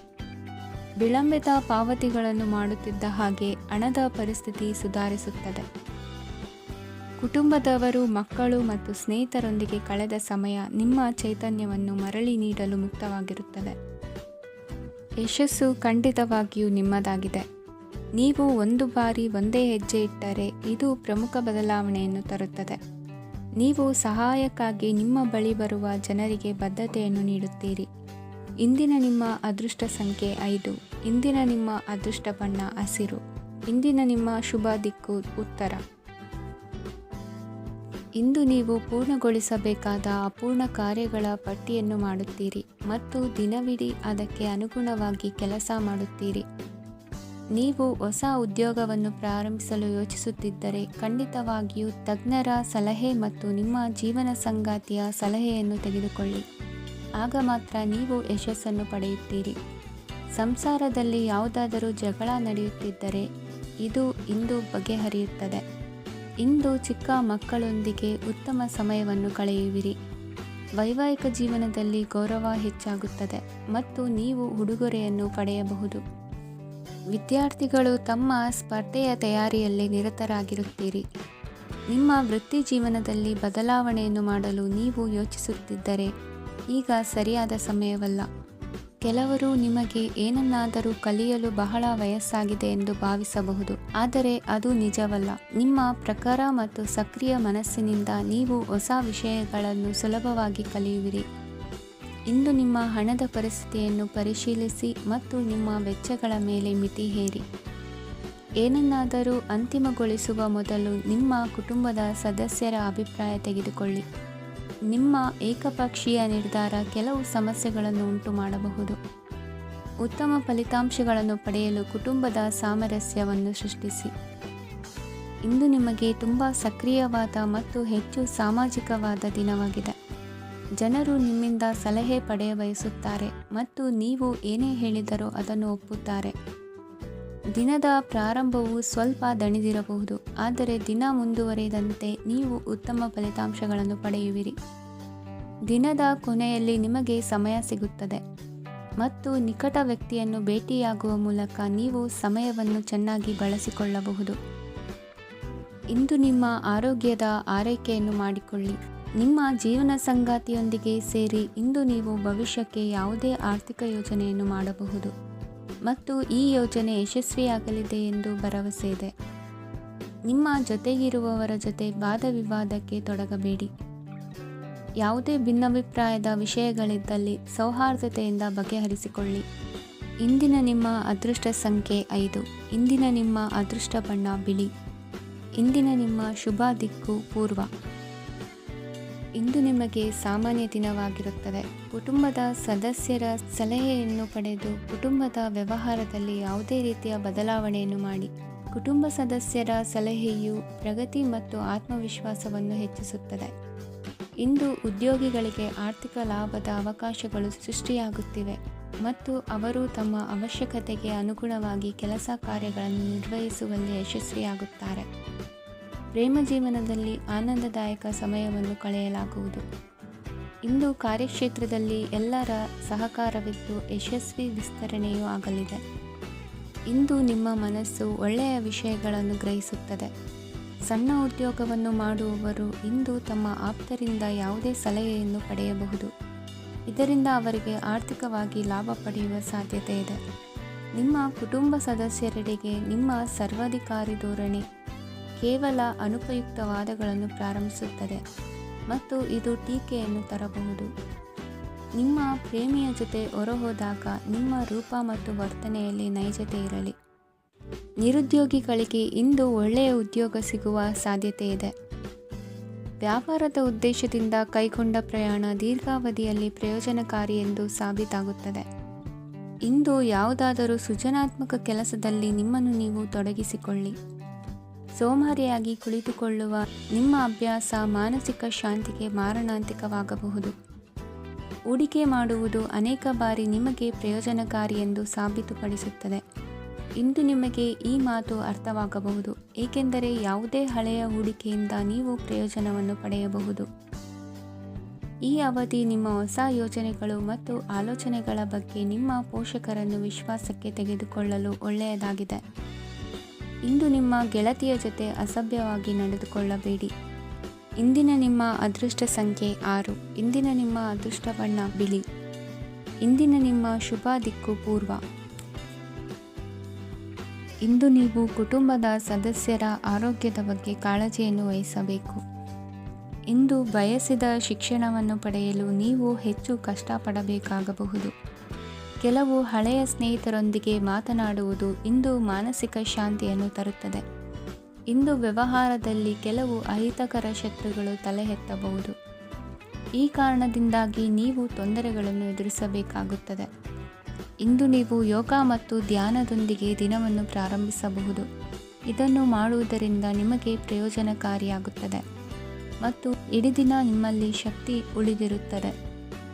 ವಿಳಂಬಿತ ಪಾವತಿಗಳನ್ನು ಮಾಡುತ್ತಿದ್ದ ಹಾಗೆ ಹಣದ ಪರಿಸ್ಥಿತಿ ಸುಧಾರಿಸುತ್ತದೆ. ಕುಟುಂಬದವರು, ಮಕ್ಕಳು ಮತ್ತು ಸ್ನೇಹಿತರೊಂದಿಗೆ ಕಳೆದ ಸಮಯ ನಿಮ್ಮ ಚೈತನ್ಯವನ್ನು ಮರಳಿ ನೀಡಲು ಮುಕ್ತವಾಗಿರುತ್ತದೆ. ಯಶಸ್ಸು ಖಂಡಿತವಾಗಿಯೂ ನಿಮ್ಮದಾಗಿದೆ. ನೀವು ಒಂದು ಬಾರಿ ಒಂದೇ ಹೆಜ್ಜೆ ಇಟ್ಟರೆ ಇದು ಪ್ರಮುಖ ಬದಲಾವಣೆಯನ್ನು ತರುತ್ತದೆ. ನೀವು ಸಹಾಯಕ್ಕಾಗಿ ನಿಮ್ಮ ಬಳಿ ಬರುವ ಜನರಿಗೆ ಬದ್ಧತೆಯನ್ನು ನೀಡುತ್ತೀರಿ. ಇಂದಿನ ನಿಮ್ಮ ಅದೃಷ್ಟ ಸಂಖ್ಯೆ 5. ಇಂದಿನ ನಿಮ್ಮ ಅದೃಷ್ಟ ಬಣ್ಣ ಹಸಿರು. ಇಂದಿನ ನಿಮ್ಮ ಶುಭ ದಿಕ್ಕು ಉತ್ತರ. ಇಂದು ನೀವು ಪೂರ್ಣಗೊಳಿಸಬೇಕಾದ ಅಪೂರ್ಣ ಕಾರ್ಯಗಳ ಪಟ್ಟಿಯನ್ನು ಮಾಡುತ್ತೀರಿ ಮತ್ತು ದಿನವಿಡೀ ಅದಕ್ಕೆ ಅನುಗುಣವಾಗಿ ಕೆಲಸ ಮಾಡುತ್ತೀರಿ. ನೀವು ಹೊಸ ಉದ್ಯೋಗವನ್ನು ಪ್ರಾರಂಭಿಸಲು ಯೋಚಿಸುತ್ತಿದ್ದರೆ ಖಂಡಿತವಾಗಿಯೂ ತಜ್ಞರ ಸಲಹೆ ಮತ್ತು ನಿಮ್ಮ ಜೀವನ ಸಂಗಾತಿಯ ಸಲಹೆಯನ್ನು ತೆಗೆದುಕೊಳ್ಳಿ. ಆಗ ಮಾತ್ರ ನೀವು ಯಶಸ್ಸನ್ನು ಪಡೆಯುತ್ತೀರಿ. ಸಂಸಾರದಲ್ಲಿ ಯಾವುದಾದರೂ ಜಗಳ ನಡೆಯುತ್ತಿದ್ದರೆ ಇದು ಇಂದು ಬಗೆಹರಿಯುತ್ತದೆ. ಇಂದು ಚಿಕ್ಕ ಮಕ್ಕಳೊಂದಿಗೆ ಉತ್ತಮ ಸಮಯವನ್ನು ಕಳೆಯುವಿರಿ. ವೈವಾಹಿಕ ಜೀವನದಲ್ಲಿ ಗೌರವ ಹೆಚ್ಚಾಗುತ್ತದೆ ಮತ್ತು ನೀವು ಉಡುಗೊರೆಯನ್ನು ಪಡೆಯಬಹುದು. ವಿದ್ಯಾರ್ಥಿಗಳು ತಮ್ಮ ಸ್ಪರ್ಧೆಯ ತಯಾರಿಯಲ್ಲಿ ನಿರತರಾಗಿರುತ್ತೀರಿ. ನಿಮ್ಮ ವೃತ್ತಿ ಜೀವನದಲ್ಲಿ ಬದಲಾವಣೆಯನ್ನು ಮಾಡಲು ನೀವು ಯೋಚಿಸುತ್ತಿದ್ದರೆ ಈಗ ಸರಿಯಾದ ಸಮಯವಲ್ಲ. ಕೆಲವರು ನಿಮಗೆ ಏನನ್ನಾದರೂ ಕಲಿಯಲು ಬಹಳ ವಯಸ್ಸಾಗಿದೆ ಎಂದು ಭಾವಿಸಬಹುದು, ಆದರೆ ಅದು ನಿಜವಲ್ಲ. ನಿಮ್ಮ ಪ್ರಖರ ಮತ್ತು ಸಕ್ರಿಯ ಮನಸ್ಸಿನಿಂದ ನೀವು ಹೊಸ ವಿಷಯಗಳನ್ನು ಸುಲಭವಾಗಿ ಕಲಿಯುವಿರಿ. ಇಂದು ನಿಮ್ಮ ಹಣದ ಪರಿಸ್ಥಿತಿಯನ್ನು ಪರಿಶೀಲಿಸಿ ಮತ್ತು ನಿಮ್ಮ ವೆಚ್ಚಗಳ ಮೇಲೆ ಮಿತಿ ಹೇರಿ. ಏನನ್ನಾದರೂ ಅಂತಿಮಗೊಳಿಸುವ ಮೊದಲು ನಿಮ್ಮ ಕುಟುಂಬದ ಸದಸ್ಯರ ಅಭಿಪ್ರಾಯ ತೆಗೆದುಕೊಳ್ಳಿ. ನಿಮ್ಮ ಏಕಪಕ್ಷೀಯ ನಿರ್ಧಾರ ಕೆಲವು ಸಮಸ್ಯೆಗಳನ್ನು ಉಂಟು ಮಾಡಬಹುದು. ಉತ್ತಮ ಫಲಿತಾಂಶಗಳನ್ನು ಪಡೆಯಲು ಕುಟುಂಬದ ಸಾಮರಸ್ಯವನ್ನು ಸೃಷ್ಟಿಸಿ. ಇಂದು ನಿಮಗೆ ತುಂಬ ಸಕ್ರಿಯವಾದ ಮತ್ತು ಹೆಚ್ಚು ಸಾಮಾಜಿಕವಾದ ದಿನವಾಗಿದೆ. ಜನರು ನಿಮ್ಮಿಂದ ಸಲಹೆ ಪಡೆಯ ಬಯಸುತ್ತಾರೆ ಮತ್ತು ನೀವು ಏನೇ ಹೇಳಿದರೂ ಅದನ್ನು ಒಪ್ಪುತ್ತಾರೆ. ದಿನದ ಪ್ರಾರಂಭವು ಸ್ವಲ್ಪ ದಣಿದಿರಬಹುದು, ಆದರೆ ದಿನ ಮುಂದುವರಿದಂತೆ ನೀವು ಉತ್ತಮ ಫಲಿತಾಂಶಗಳನ್ನು ಪಡೆಯುವಿರಿ. ದಿನದ ಕೊನೆಯಲ್ಲಿ ನಿಮಗೆ ಸಮಯ ಸಿಗುತ್ತದೆ ಮತ್ತು ನಿಕಟ ವ್ಯಕ್ತಿಯನ್ನು ಭೇಟಿಯಾಗುವ ಮೂಲಕ ನೀವು ಸಮಯವನ್ನು ಚೆನ್ನಾಗಿ ಬಳಸಿಕೊಳ್ಳಬಹುದು. ಇಂದು ನಿಮ್ಮ ಆರೋಗ್ಯದ ಆರೈಕೆಯನ್ನು ಮಾಡಿಕೊಳ್ಳಿ. ನಿಮ್ಮ ಜೀವನ ಸಂಗಾತಿಯೊಂದಿಗೆ ಸೇರಿ ಇಂದು ನೀವು ಭವಿಷ್ಯಕ್ಕೆ ಯಾವುದೇ ಆರ್ಥಿಕ ಯೋಜನೆಯನ್ನು ಮಾಡಬಹುದು ಮತ್ತು ಈ ಯೋಜನೆ ಯಶಸ್ವಿಯಾಗಲಿದೆ ಎಂದು ಭರವಸೆ ಇದೆ. ನಿಮ್ಮ ಜೊತೆಗಿರುವವರ ಜೊತೆ ವಾದ ವಿವಾದಕ್ಕೆ ತೊಡಗಬೇಡಿ. ಯಾವುದೇ ಭಿನ್ನಾಭಿಪ್ರಾಯದ ವಿಷಯಗಳಿದ್ದಲ್ಲಿ ಸೌಹಾರ್ದತೆಯಿಂದ ಬಗೆಹರಿಸಿಕೊಳ್ಳಿ. ಇಂದಿನ ನಿಮ್ಮ ಅದೃಷ್ಟ ಸಂಖ್ಯೆ 5. ಇಂದಿನ ನಿಮ್ಮ ಅದೃಷ್ಟ ಬಣ್ಣ ಬಿಳಿ. ಇಂದಿನ ನಿಮ್ಮ ಶುಭ ದಿಕ್ಕು ಪೂರ್ವ. ಇಂದು ನಿಮಗೆ ಸಾಮಾನ್ಯ ದಿನವಾಗಿರುತ್ತದೆ. ಕುಟುಂಬದ ಸದಸ್ಯರ ಸಲಹೆಯನ್ನು ಪಡೆದು ಕುಟುಂಬದ ವ್ಯವಹಾರದಲ್ಲಿ ಯಾವುದೇ ರೀತಿಯ ಬದಲಾವಣೆಯನ್ನು ಮಾಡಿ. ಕುಟುಂಬ ಸದಸ್ಯರ ಸಲಹೆಯು ಪ್ರಗತಿ ಮತ್ತು ಆತ್ಮವಿಶ್ವಾಸವನ್ನು ಹೆಚ್ಚಿಸುತ್ತದೆ. ಇಂದು ಉದ್ಯೋಗಿಗಳಿಗೆ ಆರ್ಥಿಕ ಲಾಭದ ಅವಕಾಶಗಳು ಸೃಷ್ಟಿಯಾಗುತ್ತಿವೆ ಮತ್ತು ಅವರು ತಮ್ಮ ಅವಶ್ಯಕತೆಗೆ ಅನುಗುಣವಾಗಿ ಕೆಲಸ ಕಾರ್ಯಗಳನ್ನು ನಿರ್ವಹಿಸುವಲ್ಲಿ ಯಶಸ್ವಿಯಾಗುತ್ತಾರೆ. ಪ್ರೇಮ ಜೀವನದಲ್ಲಿ ಆನಂದದಾಯಕ ಸಮಯವನ್ನು ಕಳೆಯಲಾಗುವುದು. ಇಂದು ಕಾರ್ಯಕ್ಷೇತ್ರದಲ್ಲಿ ಎಲ್ಲರ ಸಹಕಾರವಿದ್ದು ಯಶಸ್ವಿ ವಿಸ್ತರಣೆಯೂ ಆಗಲಿದೆ. ಇಂದು ನಿಮ್ಮ ಮನಸ್ಸು ಒಳ್ಳೆಯ ವಿಷಯಗಳನ್ನು ಗ್ರಹಿಸುತ್ತದೆ. ಸಣ್ಣ ಉದ್ಯೋಗವನ್ನು ಮಾಡುವವರು ಇಂದು ತಮ್ಮ ಆಪ್ತರಿಂದ ಯಾವುದೇ ಸಲಹೆಯನ್ನು ಪಡೆಯಬಹುದು. ಇದರಿಂದ ಅವರಿಗೆ ಆರ್ಥಿಕವಾಗಿ ಲಾಭ ಪಡೆಯುವ ಸಾಧ್ಯತೆ ಇದೆ. ನಿಮ್ಮ ಕುಟುಂಬ ಸದಸ್ಯರೆಡೆಗೆ ನಿಮ್ಮ ಸರ್ವಾಧಿಕಾರಿ ಧೋರಣೆ ಕೇವಲ ಅನುಪಯುಕ್ತ ವಾದಗಳನ್ನು ಪ್ರಾರಂಭಿಸುತ್ತದೆ ಮತ್ತು ಇದು ಟೀಕೆಯನ್ನು ತರಬಹುದು. ನಿಮ್ಮ ಪ್ರೇಮಿಯ ಜೊತೆ ಹೊರಹೋದಾಗ ನಿಮ್ಮ ರೂಪ ಮತ್ತು ವರ್ತನೆಯಲ್ಲಿ ನೈಜತೆ ಇರಲಿ. ನಿರುದ್ಯೋಗಿಗಳಿಗೆ ಇಂದು ಒಳ್ಳೆಯ ಉದ್ಯೋಗ ಸಿಗುವ ಸಾಧ್ಯತೆ ಇದೆ. ವ್ಯಾಪಾರದ ಉದ್ದೇಶದಿಂದ ಕೈಗೊಂಡ ಪ್ರಯಾಣ ದೀರ್ಘಾವಧಿಯಲ್ಲಿ ಪ್ರಯೋಜನಕಾರಿ ಎಂದು ಸಾಬೀತಾಗುತ್ತದೆ. ಇಂದು ಯಾವುದಾದರೂ ಸೃಜನಾತ್ಮಕ ಕೆಲಸದಲ್ಲಿ ನಿಮ್ಮನ್ನು ನೀವು ತೊಡಗಿಸಿಕೊಳ್ಳಿ. ಸೋಮಾರಿಯಾಗಿ ಕುಳಿತುಕೊಳ್ಳುವ ನಿಮ್ಮ ಅಭ್ಯಾಸ ಮಾನಸಿಕ ಶಾಂತಿಗೆ ಮಾರಣಾಂತಿಕವಾಗಬಹುದು. ಹೂಡಿಕೆ ಮಾಡುವುದು ಅನೇಕ ಬಾರಿ ನಿಮಗೆ ಪ್ರಯೋಜನಕಾರಿ ಎಂದು ಸಾಬೀತುಪಡಿಸುತ್ತದೆ. ಇಂದು ನಿಮಗೆ ಈ ಮಾತು ಅರ್ಥವಾಗಬಹುದು, ಏಕೆಂದರೆ ಯಾವುದೇ ಹಳೆಯ ಹೂಡಿಕೆಯಿಂದ ನೀವು ಪ್ರಯೋಜನವನ್ನು ಪಡೆಯಬಹುದು. ಈ ಅವಧಿ ನಿಮ್ಮ ಹೊಸ ಯೋಜನೆಗಳು ಮತ್ತು ಆಲೋಚನೆಗಳ ಬಗ್ಗೆ ನಿಮ್ಮ ಪೋಷಕರನ್ನು ವಿಶ್ವಾಸಕ್ಕೆ ತೆಗೆದುಕೊಳ್ಳಲು ಒಳ್ಳೆಯದಾಗಿದೆ. ಇಂದು ನಿಮ್ಮ ಗೆಳತಿಯ ಜೊತೆ ಅಸಭ್ಯವಾಗಿ ನಡೆದುಕೊಳ್ಳಬೇಡಿ. ಇಂದಿನ ನಿಮ್ಮ ಅದೃಷ್ಟ ಸಂಖ್ಯೆ 6. ಇಂದಿನ ನಿಮ್ಮ ಅದೃಷ್ಟ ಬಣ್ಣ ಬಿಳಿ. ಇಂದಿನ ನಿಮ್ಮ ಶುಭ ದಿಕ್ಕು ಪೂರ್ವ. ಇಂದು ನೀವು ಕುಟುಂಬದ ಸದಸ್ಯರ ಆರೋಗ್ಯದ ಬಗ್ಗೆ ಕಾಳಜಿಯನ್ನು ವಹಿಸಬೇಕು. ಇಂದು ಬಯಸಿದ ಶಿಕ್ಷಣವನ್ನು ಪಡೆಯಲು ನೀವು ಹೆಚ್ಚು ಕಷ್ಟಪಡಬೇಕಾಗಬಹುದು. ಕೆಲವು ಹಳೆಯ ಸ್ನೇಹಿತರೊಂದಿಗೆ ಮಾತನಾಡುವುದು ಇಂದು ಮಾನಸಿಕ ಶಾಂತಿಯನ್ನು ತರುತ್ತದೆ. ಇಂದು ವ್ಯವಹಾರದಲ್ಲಿ ಕೆಲವು ಅಹಿತಕರ ಶತ್ರುಗಳು ತಲೆ ಎತ್ತಬಹುದು. ಈ ಕಾರಣದಿಂದಾಗಿ ನೀವು ತೊಂದರೆಗಳನ್ನು ಎದುರಿಸಬೇಕಾಗುತ್ತದೆ. ಇಂದು ನೀವು ಯೋಗ ಮತ್ತು ಧ್ಯಾನದೊಂದಿಗೆ ದಿನವನ್ನು ಪ್ರಾರಂಭಿಸಬಹುದು. ಇದನ್ನು ಮಾಡುವುದರಿಂದ ನಿಮಗೆ ಪ್ರಯೋಜನಕಾರಿಯಾಗುತ್ತದೆ ಮತ್ತು ಇಡೀ ದಿನ ನಿಮ್ಮಲ್ಲಿ ಶಕ್ತಿ ಉಳಿದಿರುತ್ತದೆ.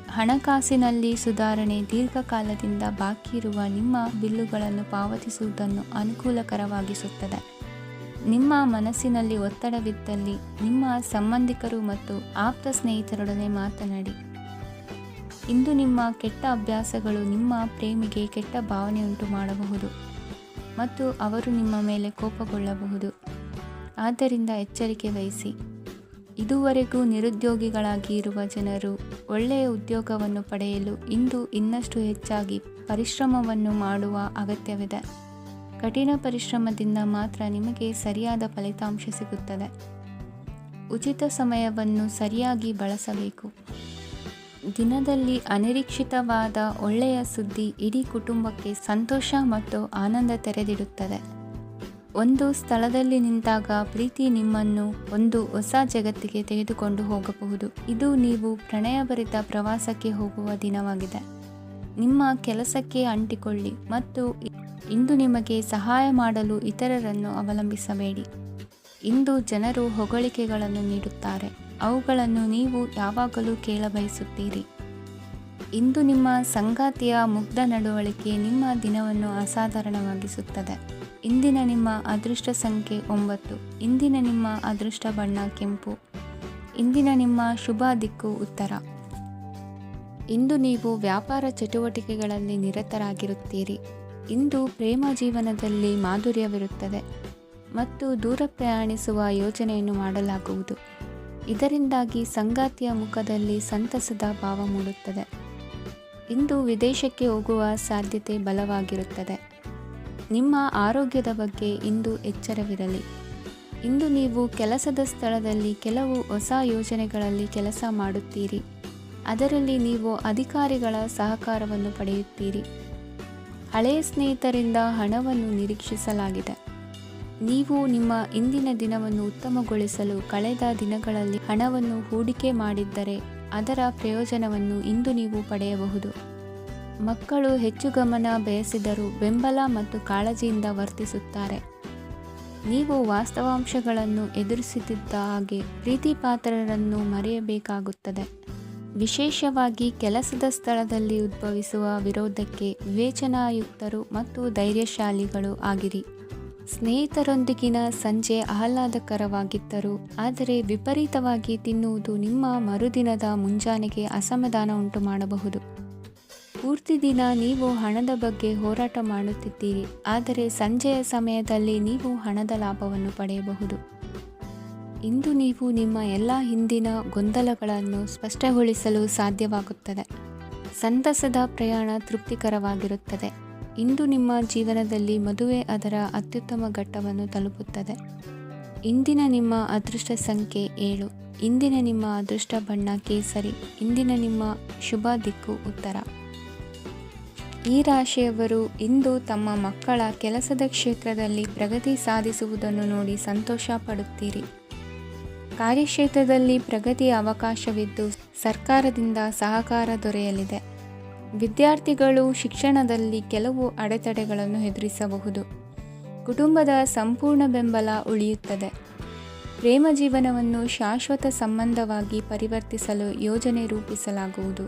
ಹಣಕಾಸಿನಲ್ಲಿ ಸುಧಾರಣೆ ದೀರ್ಘಕಾಲದಿಂದ ಬಾಕಿ ಇರುವ ನಿಮ್ಮ ಬಿಲ್ಲುಗಳನ್ನು ಪಾವತಿಸುವುದನ್ನು ಅನುಕೂಲಕರವಾಗಿಸುತ್ತದೆ. ನಿಮ್ಮ ಮನಸ್ಸಿನಲ್ಲಿ ಒತ್ತಡವಿದ್ದಲ್ಲಿ ನಿಮ್ಮ ಸಂಬಂಧಿಕರು ಮತ್ತು ಆಪ್ತ ಸ್ನೇಹಿತರೊಡನೆ ಮಾತನಾಡಿ. ಇಂದು ನಿಮ್ಮ ಕೆಟ್ಟ ಅಭ್ಯಾಸಗಳು ನಿಮ್ಮ ಪ್ರೇಮಿಗೆ ಕೆಟ್ಟ ಭಾವನೆಯುಂಟು ಮಾಡಬಹುದು ಮತ್ತು ಅವರು ನಿಮ್ಮ ಮೇಲೆ ಕೋಪಗೊಳ್ಳಬಹುದು. ಆದ್ದರಿಂದ ಎಚ್ಚರಿಕೆ ವಹಿಸಿ. ಇದುವರೆಗೂ ನಿರುದ್ಯೋಗಿಗಳಾಗಿ ಇರುವ ಜನರು ಒಳ್ಳೆಯ ಉದ್ಯೋಗವನ್ನು ಪಡೆಯಲು ಇಂದು ಇನ್ನಷ್ಟು ಹೆಚ್ಚಾಗಿ ಪರಿಶ್ರಮವನ್ನು ಮಾಡುವ ಅಗತ್ಯವಿದೆ. ಕಠಿಣ ಪರಿಶ್ರಮದಿಂದ ಮಾತ್ರ ನಿಮಗೆ ಸರಿಯಾದ ಫಲಿತಾಂಶ ಸಿಗುತ್ತದೆ. ಉಚಿತ ಸಮಯವನ್ನು ಸರಿಯಾಗಿ ಬಳಸಬೇಕು. ದಿನದಲ್ಲಿ ಅನಿರೀಕ್ಷಿತವಾದ ಒಳ್ಳೆಯ ಸುದ್ದಿ ಇಡೀ ಕುಟುಂಬಕ್ಕೆ ಸಂತೋಷ ಮತ್ತು ಆನಂದ ತೆರೆದಿಡುತ್ತದೆ. ಒಂದು ಸ್ಥಳದಲ್ಲಿ ನಿಂತಾಗ ಪ್ರೀತಿ ನಿಮ್ಮನ್ನು ಒಂದು ಹೊಸ ಜಗತ್ತಿಗೆ ತೆಗೆದುಕೊಂಡು ಹೋಗಬಹುದು. ಇದು ನೀವು ಪ್ರಣಯಭರಿತ ಪ್ರವಾಸಕ್ಕೆ ಹೋಗುವ ದಿನವಾಗಿದೆ. ನಿಮ್ಮ ಕೆಲಸಕ್ಕೆ ಅಂಟಿಕೊಳ್ಳಿ ಮತ್ತು ಇಂದು ನಿಮಗೆ ಸಹಾಯ ಮಾಡಲು ಇತರರನ್ನು ಅವಲಂಬಿಸಬೇಡಿ. ಇಂದು ಜನರು ಹೊಗಳಿಕೆಗಳನ್ನು ನೀಡುತ್ತಾರೆ, ಅವುಗಳನ್ನು ನೀವು ಯಾವಾಗಲೂ ಕೇಳಬಯಸುತ್ತೀರಿ. ಇಂದು ನಿಮ್ಮ ಸಂಗಾತಿಯ ಮುಗ್ಧ ನಡವಳಿಕೆ ನಿಮ್ಮ ದಿನವನ್ನು ಅಸಾಧಾರಣವಾಗಿಸುತ್ತದೆ. ಇಂದಿನ ನಿಮ್ಮ ಅದೃಷ್ಟ ಸಂಖ್ಯೆ 9. ಇಂದಿನ ನಿಮ್ಮ ಅದೃಷ್ಟ ಬಣ್ಣ ಕೆಂಪು. ಇಂದಿನ ನಿಮ್ಮ ಶುಭ ದಿಕ್ಕು ಉತ್ತರ. ಇಂದು ನೀವು ವ್ಯಾಪಾರ ಚಟುವಟಿಕೆಗಳಲ್ಲಿ ನಿರತರಾಗಿರುತ್ತೀರಿ. ಇಂದು ಪ್ರೇಮ ಜೀವನದಲ್ಲಿ ಮಾಧುರ್ಯವಿರುತ್ತದೆ ಮತ್ತು ದೂರ ಪ್ರಯಾಣಿಸುವ ಯೋಜನೆಯನ್ನು ಮಾಡಲಾಗುವುದು. ಇದರಿಂದಾಗಿ ಸಂಗಾತಿಯ ಮುಖದಲ್ಲಿ ಸಂತಸದ ಭಾವ ಮೂಡುತ್ತದೆ. ಇಂದು ವಿದೇಶಕ್ಕೆ ಹೋಗುವ ಸಾಧ್ಯತೆ ಬಲವಾಗಿರುತ್ತದೆ. ನಿಮ್ಮ ಆರೋಗ್ಯದ ಬಗ್ಗೆ ಇಂದು ಎಚ್ಚರವಿರಲಿ. ಇಂದು ನೀವು ಕೆಲಸದ ಸ್ಥಳದಲ್ಲಿ ಕೆಲವು ಹೊಸ ಯೋಜನೆಗಳಲ್ಲಿ ಕೆಲಸ ಮಾಡುತ್ತೀರಿ. ಅದರಲ್ಲಿ ನೀವು ಅಧಿಕಾರಿಗಳ ಸಹಕಾರವನ್ನು ಪಡೆಯುತ್ತೀರಿ. ಹಳೆಯ ಸ್ನೇಹಿತರಿಂದ ಹಣವನ್ನು ನಿರೀಕ್ಷಿಸಲಾಗಿದೆ. ನೀವು ನಿಮ್ಮ ಇಂದಿನ ದಿನವನ್ನು ಉತ್ತಮಗೊಳಿಸಲು ಕಳೆದ ದಿನಗಳಲ್ಲಿ ಹಣವನ್ನು ಹೂಡಿಕೆ ಮಾಡಿದ್ದರೆ ಅದರ ಪ್ರಯೋಜನವನ್ನು ಇಂದು ನೀವು ಪಡೆಯಬಹುದು. ಮಕ್ಕಳು ಹೆಚ್ಚು ಗಮನ ಬಯಸಿದರೂ ಬೆಂಬಲ ಮತ್ತು ಕಾಳಜಿಯಿಂದ ವರ್ತಿಸುತ್ತಾರೆ. ನೀವು ವಾಸ್ತವಾಂಶಗಳನ್ನು ಎದುರಿಸುತ್ತಿದ್ದ ಹಾಗೆ ಪ್ರೀತಿಪಾತ್ರರನ್ನು ಮರೆಯಬೇಕಾಗುತ್ತದೆ. ವಿಶೇಷವಾಗಿ ಕೆಲಸದ ಸ್ಥಳದಲ್ಲಿ ಉದ್ಭವಿಸುವ ವಿರೋಧಕ್ಕೆ ವಿವೇಚನಾಯುಕ್ತರು ಮತ್ತು ಧೈರ್ಯಶಾಲಿಗಳು ಆಗಿರಿ. ಸ್ನೇಹಿತರೊಂದಿಗಿನ ಸಂಜೆ ಆಹ್ಲಾದಕರವಾಗಿದ್ದರೂ ಆದರೆ ವಿಪರೀತವಾಗಿ ತಿನ್ನುವುದು ನಿಮ್ಮ ಮರುದಿನದ ಮುಂಜಾನೆಗೆ ಅಸಮಾಧಾನ ಉಂಟು ಮಾಡಬಹುದು. ಪೂರ್ತಿ ದಿನ ನೀವು ಹಣದ ಬಗ್ಗೆ ಹೋರಾಟ ಮಾಡುತ್ತಿದ್ದೀರಿ, ಆದರೆ ಸಂಜೆಯ ಸಮಯದಲ್ಲಿ ನೀವು ಹಣದ ಲಾಭವನ್ನು ಪಡೆಯಬಹುದು. ಇಂದು ನೀವು ನಿಮ್ಮ ಎಲ್ಲ ಹಿಂದಿನ ಗೊಂದಲಗಳನ್ನು ಸ್ಪಷ್ಟಗೊಳಿಸಲು ಸಾಧ್ಯವಾಗುತ್ತದೆ. ಸಂತಸದ ಪ್ರಯಾಣ ತೃಪ್ತಿಕರವಾಗಿರುತ್ತದೆ. ಇಂದು ನಿಮ್ಮ ಜೀವನದಲ್ಲಿ ಮದುವೆ ಅದರ ಅತ್ಯುತ್ತಮ ಘಟ್ಟವನ್ನು ತಲುಪುತ್ತದೆ. ಇಂದಿನ ನಿಮ್ಮ ಅದೃಷ್ಟ ಸಂಖ್ಯೆ 7. ಇಂದಿನ ನಿಮ್ಮ ಅದೃಷ್ಟ ಬಣ್ಣ ಕೇಸರಿ. ಇಂದಿನ ನಿಮ್ಮ ಶುಭ ದಿಕ್ಕು ಉತ್ತರ. ಈ ರಾಶಿಯವರು ಇಂದು ತಮ್ಮ ಮಕ್ಕಳ ಕೆಲಸದ ಕ್ಷೇತ್ರದಲ್ಲಿ ಪ್ರಗತಿ ಸಾಧಿಸುವುದನ್ನು ನೋಡಿ ಸಂತೋಷ ಪಡುತ್ತೀರಿ. ಕಾರ್ಯಕ್ಷೇತ್ರದಲ್ಲಿ ಪ್ರಗತಿಯ ಅವಕಾಶವಿದ್ದು ಸರ್ಕಾರದಿಂದ ಸಹಕಾರ ದೊರೆಯಲಿದೆ. ವಿದ್ಯಾರ್ಥಿಗಳು ಶಿಕ್ಷಣದಲ್ಲಿ ಕೆಲವು ಅಡೆತಡೆಗಳನ್ನು ಎದುರಿಸಬಹುದು. ಕುಟುಂಬದ ಸಂಪೂರ್ಣ ಬೆಂಬಲ ಉಳಿಯುತ್ತದೆ. ಪ್ರೇಮ ಜೀವನವನ್ನು ಶಾಶ್ವತ ಸಂಬಂಧವಾಗಿ ಪರಿವರ್ತಿಸಲು ಯೋಜನೆ ರೂಪಿಸಲಾಗುವುದು.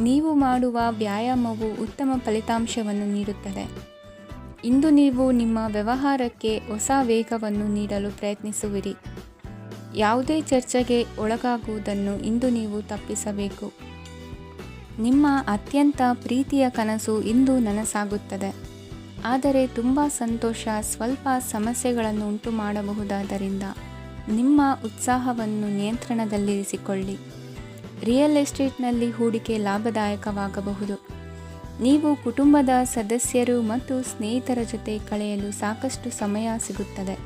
ನೀವು ಮಾಡುವ ವ್ಯಾಯಾಮವು ಉತ್ತಮ ಫಲಿತಾಂಶವನ್ನು ನೀಡುತ್ತದೆ. ಇಂದು ನೀವು ನಿಮ್ಮ ವ್ಯವಹಾರಕ್ಕೆ ಹೊಸ ವೇಗವನ್ನು ನೀಡಲು ಪ್ರಯತ್ನಿಸುವಿರಿ. ಯಾವುದೇ ಚರ್ಚೆಗೆ ಒಳಗಾಗುವುದನ್ನು ಇಂದು ನೀವು ತಪ್ಪಿಸಬೇಕು. ನಿಮ್ಮ ಅತ್ಯಂತ ಪ್ರೀತಿಯ ಕನಸು ಇಂದು ನನಸಾಗುತ್ತದೆ. ಆದರೆ ತುಂಬ ಸಂತೋಷ ಸ್ವಲ್ಪ ಸಮಸ್ಯೆಗಳನ್ನು ಉಂಟು ಮಾಡಬಹುದಾದ್ದರಿಂದ ನಿಮ್ಮ ಉತ್ಸಾಹವನ್ನು ನಿಯಂತ್ರಣದಲ್ಲಿರಿಸಿಕೊಳ್ಳಿ. ರಿಯಲ್ ಎಸ್ಟೇಟ್ನಲ್ಲಿ ಹೂಡಿಕೆ ಲಾಭದಾಯಕವಾಗಬಹುದು. ನೀವು ಕುಟುಂಬದ ಸದಸ್ಯರು ಮತ್ತು ಸ್ನೇಹಿತರ ಜೊತೆ ಕಳೆಯಲು ಸಾಕಷ್ಟು ಸಮಯ ಸಿಗುತ್ತದೆ.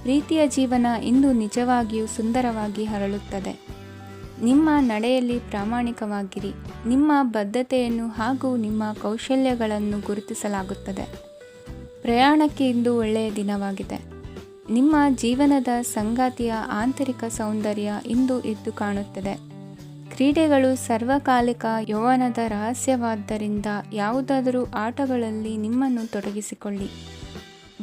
ಪ್ರೀತಿಯ ಜೀವನ ಇಂದು ನಿಜವಾಗಿಯೂ ಸುಂದರವಾಗಿ ಹರಳುತ್ತದೆ. ನಿಮ್ಮ ನಡೆಯಲ್ಲಿ ಪ್ರಾಮಾಣಿಕವಾಗಿರಿ. ನಿಮ್ಮ ಬದ್ಧತೆಯನ್ನು ಹಾಗೂ ನಿಮ್ಮ ಕೌಶಲ್ಯಗಳನ್ನು ಗುರುತಿಸಲಾಗುತ್ತದೆ. ಪ್ರಯಾಣಕ್ಕೆ ಇಂದು ಒಳ್ಳೆಯ ದಿನವಾಗಿದೆ. ನಿಮ್ಮ ಜೀವನದ ಸಂಗಾತಿಯ ಆಂತರಿಕ ಸೌಂದರ್ಯ ಇಂದು ಎದ್ದು ಕಾಣುತ್ತದೆ. ಕ್ರೀಡೆಗಳು ಸರ್ವಕಾಲಿಕ ಯೌವನದ ರಹಸ್ಯವಾದ್ದರಿಂದ ಯಾವುದಾದರೂ ಆಟಗಳಲ್ಲಿ ನಿಮ್ಮನ್ನು ತೊಡಗಿಸಿಕೊಳ್ಳಿ.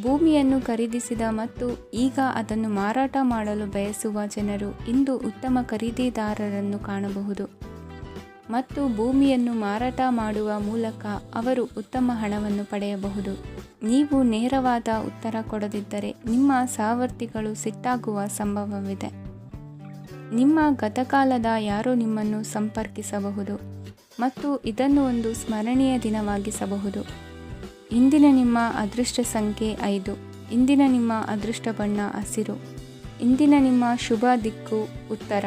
ಭೂಮಿಯನ್ನು ಖರೀದಿಸಿದ ಮತ್ತು ಈಗ ಅದನ್ನು ಮಾರಾಟ ಮಾಡಲು ಬಯಸುವ ಜನರು ಇಂದು ಉತ್ತಮ ಖರೀದಿದಾರರನ್ನು ಕಾಣಬಹುದು ಮತ್ತು ಭೂಮಿಯನ್ನು ಮಾರಾಟ ಮಾಡುವ ಮೂಲಕ ಅವರು ಉತ್ತಮ ಹಣವನ್ನು ಪಡೆಯಬಹುದು. ನೀವು ನೇರವಾದ ಉತ್ತರ ಕೊಡದಿದ್ದರೆ ನಿಮ್ಮ ಸಹವರ್ತಿಗಳು ಸಿಟ್ಟಾಗುವ ಸಂಭವವಿದೆ. ನಿಮ್ಮ ಗತಕಾಲದ ಯಾರೋ ನಿಮ್ಮನ್ನು ಸಂಪರ್ಕಿಸಬಹುದು ಮತ್ತು ಇದನ್ನು ಒಂದು ಸ್ಮರಣೀಯ ದಿನವಾಗಿಸಬಹುದು. ಇಂದಿನ ನಿಮ್ಮ ಅದೃಷ್ಟ ಸಂಖ್ಯೆ 5. ಇಂದಿನ ನಿಮ್ಮ ಅದೃಷ್ಟ ಬಣ್ಣ ಹಸಿರು. ಇಂದಿನ ನಿಮ್ಮ ಶುಭ ದಿಕ್ಕು ಉತ್ತರ.